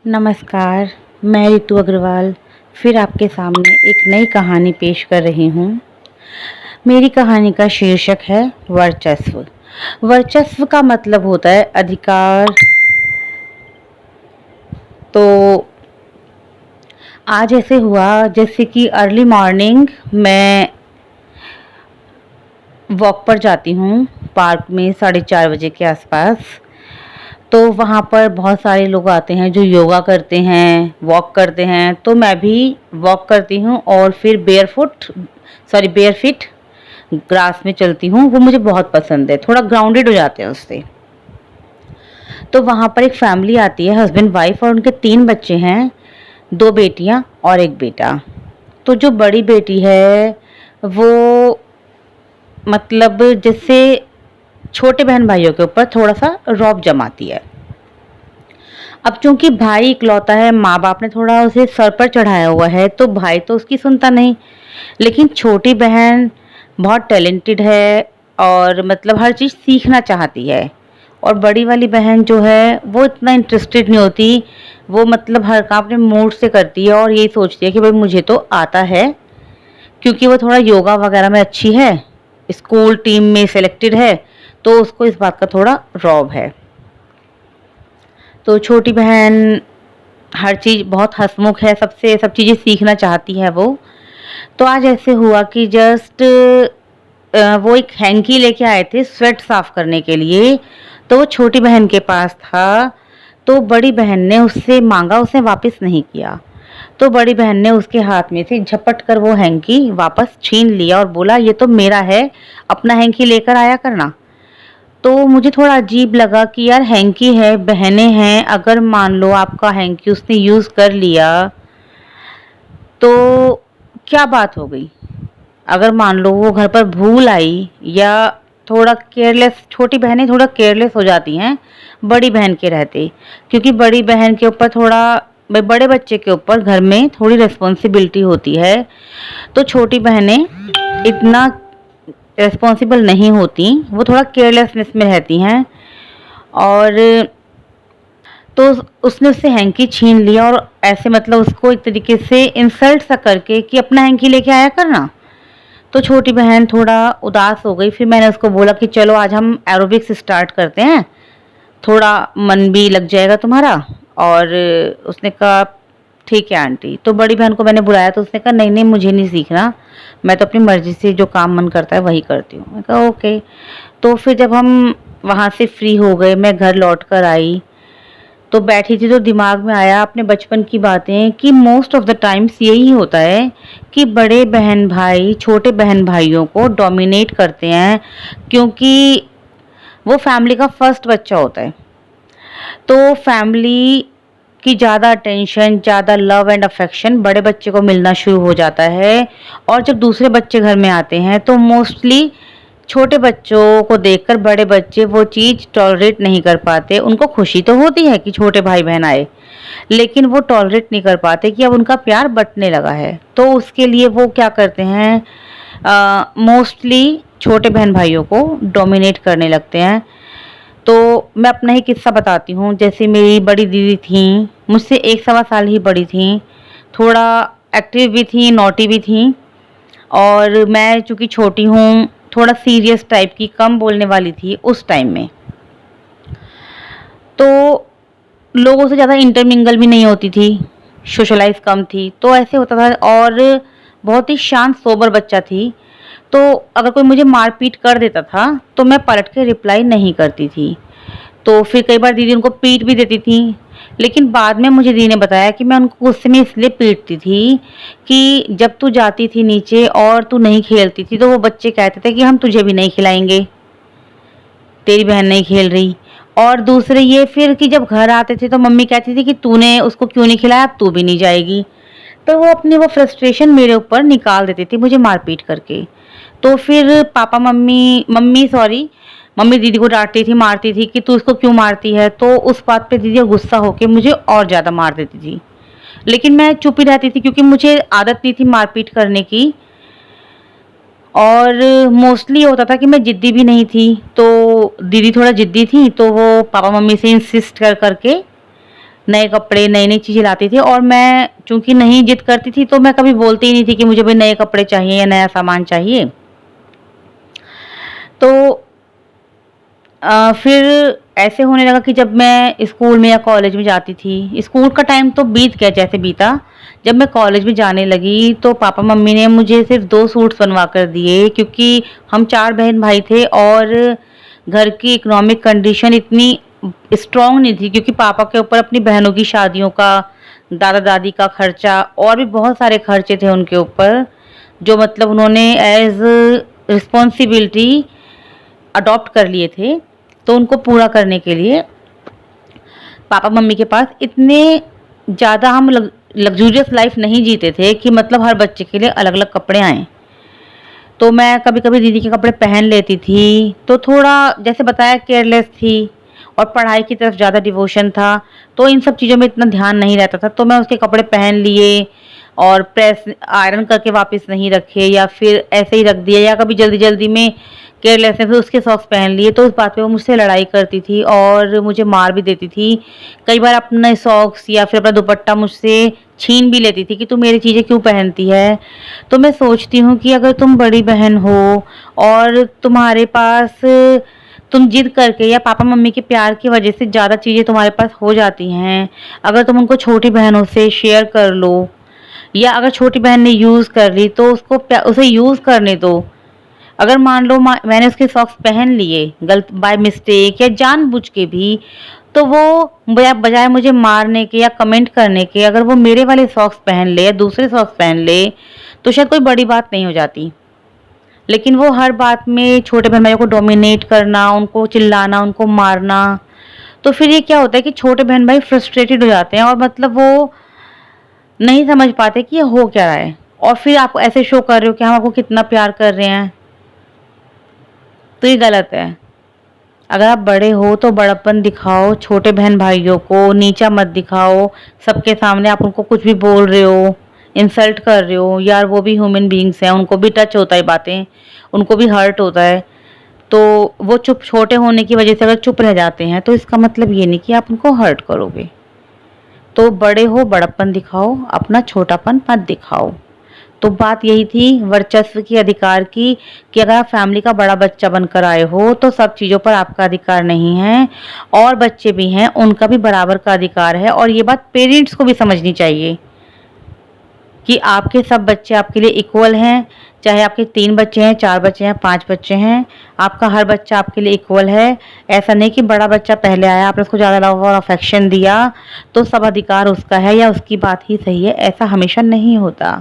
नमस्कार, मैं रितु अग्रवाल फिर आपके सामने एक नई कहानी पेश कर रही हूँ। मेरी कहानी का शीर्षक है वर्चस्व। वर्चस्व का मतलब होता है अधिकार। तो आज ऐसे हुआ जैसे कि अर्ली मॉर्निंग मैं वॉक पर जाती हूँ पार्क में 4:30 बजे के आसपास। तो वहाँ पर बहुत सारे लोग आते हैं जो योगा करते हैं, वॉक करते हैं, तो मैं भी वॉक करती हूँ और फिर बेयर फीट ग्रास में चलती हूँ। वो मुझे बहुत पसंद है, थोड़ा ग्राउंडेड हो जाते हैं उससे। तो वहाँ पर एक फैमिली आती है, हस्बैंड वाइफ, और उनके 3 बच्चे हैं, 2 बेटियाँ और 1 बेटा। तो जो बड़ी बेटी है वो मतलब जैसे छोटे बहन भाइयों के ऊपर थोड़ा सा रौब जमाती है। अब चूंकि भाई इकलौता है, माँ बाप ने थोड़ा उसे सर पर चढ़ाया हुआ है, तो भाई तो उसकी सुनता नहीं। लेकिन छोटी बहन बहुत टैलेंटेड है और मतलब हर चीज़ सीखना चाहती है। और बड़ी वाली बहन जो है वो इतना इंटरेस्टेड नहीं होती। वो मतलब हर काम अपने मूड से करती है और यही सोचती है कि भाई मुझे तो आता है, क्योंकि वो थोड़ा योगा वगैरह में अच्छी है, स्कूल टीम में सेलेक्टेड है, तो उसको इस बात का थोड़ा रौब है। तो छोटी बहन हर चीज़ बहुत हंसमुख है, सबसे सब चीज़ें सीखना चाहती है वो। तो आज ऐसे हुआ कि जस्ट वो एक हैंकी लेके आए थे स्वेट साफ करने के लिए। तो वो छोटी बहन के पास था, तो बड़ी बहन ने उससे मांगा, उसने वापस नहीं किया। तो बड़ी बहन ने उसके हाथ में से झपट कर वो हैंकी वापस छीन लिया और बोला, ये तो मेरा है, अपना हैंकी लेकर आया करना। तो मुझे थोड़ा अजीब लगा कि यार हैंकी है, बहनें हैं, अगर मान लो आपका हैंकी उसने यूज़ कर लिया तो क्या बात हो गई। अगर मान लो वो घर पर भूल आई या थोड़ा केयरलेस, छोटी बहनें थोड़ा केयरलेस हो जाती हैं बड़ी बहन के रहते, क्योंकि बड़ी बहन के ऊपर थोड़ा बड़े बच्चे के ऊपर घर में थोड़ी रिस्पॉन्सिबिलिटी होती है। तो छोटी बहनें इतना रिस्पॉन्सिबल नहीं होती, वो थोड़ा केयरलेसनेस में रहती हैं। और तो उसने उससे हैंकी छीन लिया और ऐसे मतलब उसको एक तरीके से इंसल्ट सा करके कि अपना हैंकी लेके आया करना। तो छोटी बहन थोड़ा उदास हो गई। फिर मैंने उसको बोला कि चलो आज हम एरोबिक्स स्टार्ट करते हैं, थोड़ा मन भी लग जाएगा तुम्हारा। और उसने कहा ठीक है आंटी। तो बड़ी बहन को मैंने बुलाया तो उसने कहा नहीं नहीं, मुझे नहीं सीखना, मैं तो अपनी मर्जी से जो काम मन करता है वही करती हूँ। मैं कहा ओके। तो फिर जब हम वहाँ से फ्री हो गए, मैं घर लौट कर आई, तो बैठी थी तो दिमाग में आया अपने बचपन की बातें कि मोस्ट ऑफ द टाइम्स यही होता है कि बड़े बहन भाई छोटे बहन भाइयों को डोमिनेट करते हैं, क्योंकि वो फैमिली का फर्स्ट बच्चा होता है। तो फैमिली की ज़्यादा अटेंशन, ज़्यादा लव एंड अफेक्शन बड़े बच्चे को मिलना शुरू हो जाता है। और जब दूसरे बच्चे घर में आते हैं तो मोस्टली छोटे बच्चों को देखकर बड़े बच्चे वो चीज़ टॉलरेट नहीं कर पाते। उनको खुशी तो होती है कि छोटे भाई बहन आए, लेकिन वो टॉलरेट नहीं कर पाते कि अब उनका प्यार बँटने लगा है। तो उसके लिए वो क्या करते हैं, मोस्टली छोटे बहन भाइयों को डोमिनेट करने लगते हैं। तो मैं अपना ही किस्सा बताती हूँ। जैसे मेरी बड़ी दीदी थीं, मुझसे 1 सवा साल ही बड़ी थीं, थोड़ा एक्टिव भी थीं, नॉटी भी थीं। और मैं चूँकि छोटी हूँ, थोड़ा सीरियस टाइप की, कम बोलने वाली थी उस टाइम में। तो लोगों से ज़्यादा इंटरमिंगल भी नहीं होती थी, सोशलाइज़ कम थी, तो ऐसे होता था। और बहुत ही शांत सोबर बच्चा थी। तो अगर कोई मुझे मार-पीट कर देता था, तो मैं पलट के रिप्लाई नहीं करती थी। तो फिर कई बार दीदी उनको पीट भी देती थी। लेकिन बाद में मुझे दीदी ने बताया कि मैं उनको गुस्से में इसलिए पीटती थी कि जब तू जाती थी नीचे और तू नहीं खेलती थी, तो वो बच्चे कहते थे कि हम तुझे भी नहीं खिलाएँगे, तेरी बहन नहीं खेल रही। और दूसरे ये फिर कि जब घर आते थे तो मम्मी कहती थी कि तूने उसको क्यों नहीं खिलाया, अब तू भी नहीं जाएगी। तो वो अपनी वो फ्रस्ट्रेशन मेरे ऊपर निकाल देती थी मुझे मार-पीट करके। तो फिर papa mummy mummy sorry mummy दीदी को डाँटती थी, मारती थी कि तू इसको क्यों मारती है? तो उस बात पे दीदी गुस्सा होके मुझे और ज़्यादा मार देती थी। लेकिन मैं चुप ही रहती थी क्योंकि मुझे आदत नहीं थी मार-पीट करने की। और मोस्टली ये होता था कि मैं ज़िद्दी भी नहीं थी, तो दीदी थोड़ा ज़िद्दी थी, तो वो पापा मम्मी से इंसिस्ट कर के नए कपड़े, नई-नई चीज़ें लाती थी और मैं चूँकि नहीं जिद करती थी तो मैं कभी बोलती ही नहीं थी कि मुझे भई नए कपड़े चाहिए या नया सामान चाहिए। तो फिर ऐसे होने लगा कि जब मैं स्कूल में या कॉलेज में जाती थी, स्कूल का टाइम तो बीत गया जैसे बीता, जब मैं कॉलेज में जाने लगी तो पापा-मम्मी ने मुझे सिर्फ़ 2 सूट्स बनवा कर दिए क्योंकि हम 4 बहन-भाई थे और घर की इकोनॉमिक कंडीशन इतनी स्ट्रॉन्ग नहीं थी क्योंकि पापा के ऊपर अपनी बहनों की शादियों का, दादा-दादी का खर्चा और भी बहुत सारे खर्चे थे उनके ऊपर, जो मतलब उन्होंने एज़ रिस्पॉन्सिबिलिटी अडॉप्ट कर लिए थे। तो उनको पूरा करने के लिए पापा-मम्मी के पास इतने ज़्यादा हम लग्ज़ूरियस लाइफ़ नहीं जीते थे कि मतलब हर बच्चे के लिए अलग-अलग कपड़े आएँ। तो मैं कभी-कभी दीदी के कपड़े पहन लेती थी, तो थोड़ा जैसे बताया केयरलेस थी और पढ़ाई की तरफ ज़्यादा डिवोशन था, तो इन सब चीज़ों में इतना ध्यान नहीं रहता था, तो मैं उसके कपड़े पहन लिए और प्रेस आयरन करके वापस नहीं रखे या फिर ऐसे ही रख दिए या कभी जल्दी-जल्दी में केयरलेसनेस में उसके सॉक्स पहन लिए, तो उस बात पे वो मुझसे लड़ाई करती थी और मुझे मार भी देती थी। कई बार अपने सॉक्स या फिर अपना दुपट्टा मुझसे छीन भी लेती थी कि तू मेरी चीज़ें क्यों पहनती है? तो मैं सोचती हूँ कि अगर तुम बड़ी बहन हो और तुम्हारे पास तुम जिद करके या पापा-मम्मी के प्यार की वजह से ज़्यादा चीज़ें तुम्हारे पास हो जाती हैं, अगर तुम उनको छोटी बहनों से शेयर कर लो या अगर छोटी बहन ने यूज़ कर ली तो उसे यूज़ करने दो। अगर मान लो मैंने उसके सॉक्स पहन लिए गलत बाय मिस्टेक या जानबूझ के भी, तो वो बजाय मुझे मारने के या कमेंट करने के अगर वो मेरे वाले सॉक्स पहन ले या दूसरे सॉक्स पहन ले, तो शायद कोई बड़ी बात नहीं हो जाती। लेकिन वो हर बात में छोटे बहन-भाइयों को डोमिनेट करना, उनको चिल्लाना, उनको मारना, तो फिर ये क्या होता है कि छोटे बहन-भाई फ्रस्ट्रेटेड हो जाते हैं और मतलब वो नहीं समझ पाते कि ये हो क्या रहा है और फिर आप ऐसे शो कर रहे हो कि हम आपको कितना प्यार कर रहे हैं, तो ये गलत है। अगर आप बड़े हो तो बड़प्पन दिखाओ, छोटे बहन-भाइयों को नीचा मत दिखाओ, सबके सामने आप उनको कुछ भी बोल रहे हो, इंसल्ट कर रहे हो, यार वो भी ह्यूमन बीइंग्स हैं, उनको भी टच होता है बातें, उनको भी हर्ट होता है। तो वो चुप छोटे होने की वजह से अगर चुप रह जाते हैं, तो इसका मतलब ये नहीं कि आप उनको हर्ट करोगे। तो बड़े हो, बड़प्पन दिखाओ, अपना छोटापन मत दिखाओ। तो बात यही थी वर्चस्व की, अधिकार की कि अगर आप फैमिली का बड़ा बच्चा बनकर आए हो, तो सब चीज़ों पर आपका अधिकार नहीं है और बच्चे भी हैं, उनका भी बराबर का अधिकार है और ये बात पेरेंट्स को भी समझनी चाहिए कि आपके सब बच्चे आपके लिए इक्वल हैं, चाहे आपके 3 बच्चे हैं, 4 बच्चे हैं, 5 बच्चे हैं, आपका हर बच्चा आपके लिए इक्वल है। ऐसा नहीं कि बड़ा बच्चा पहले आया, आपने उसको ज़्यादा लव और अफेक्शन दिया, तो सब अधिकार उसका है या उसकी बात ही सही है, ऐसा हमेशा नहीं होता।